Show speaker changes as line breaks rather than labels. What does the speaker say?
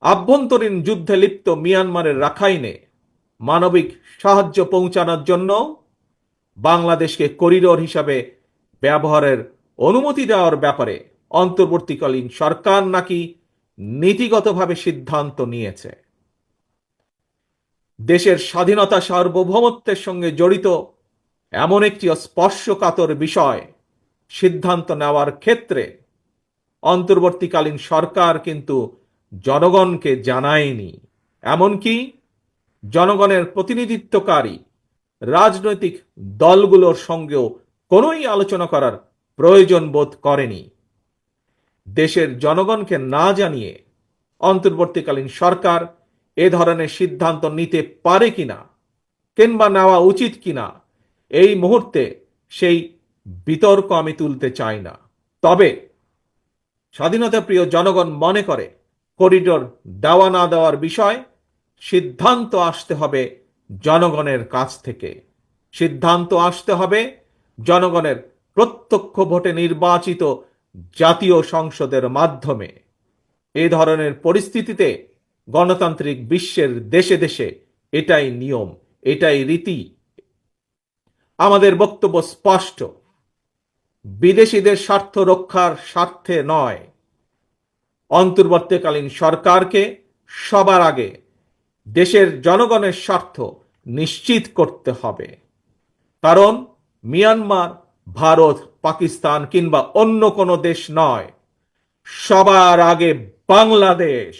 আভ্যন্তরীণ যুদ্ধে লিপ্ত মিয়ানমারের রাখাইনে মানবিক সাহায্য পৌঁছানোর জন্য বাংলাদেশকে করিডোর হিসাবে ব্যবহারের অনুমতি দেওয়ার ব্যাপারে অন্তর্বর্তীকালীন সরকার নাকি নীতিগতভাবে সিদ্ধান্ত নিয়েছে। দেশের স্বাধীনতা সার্বভৌমত্বের সঙ্গে জড়িত এমন একটি স্পর্শকাতর বিষয় সিদ্ধান্ত নেওয়ার ক্ষেত্রে অন্তর্বর্তীকালীন সরকার কিন্তু জনগণকে জানায়নি। এমনকি জনগণের প্রতিনিধিত্বকারী রাজনৈতিক দলগুলোর সঙ্গেও কোনোই আলোচনা করার প্রয়োজন বোধ করেনি। দেশের জনগণকে না জানিয়ে অন্তর্বর্তীকালীন সরকার এ ধরনের সিদ্ধান্ত নিতে পারে কিনা কিংবা নেওয়া উচিত কিনা এই মুহূর্তে সেই বিতর্ক আমি তুলতে চাই না। তবে স্বাধীনতাপ্রিয় জনগণ মনে করে করিডোর দেওয়া না দেওয়ার বিষয় সিদ্ধান্ত আসতে হবে জনগণের কাছ থেকে। সিদ্ধান্ত আসতে হবে জনগণের প্রত্যক্ষ ভোটে নির্বাচিত জাতীয় সংসদের মাধ্যমে। এ ধরনের পরিস্থিতিতে গণতান্ত্রিক বিশ্বের দেশে দেশে এটাই নিয়ম, এটাই রীতি। আমাদের বক্তব্য স্পষ্ট, বিদেশিদের স্বার্থ রক্ষার স্বার্থে নয়, অন্তর্বর্তীকালীন সরকারকে সবার আগে দেশের জনগণের স্বার্থ নিশ্চিত করতে হবে। কারণ মিয়ানমার, ভারত, পাকিস্তান কিংবা অন্য কোনো দেশ নয়, সবার আগে বাংলাদেশ।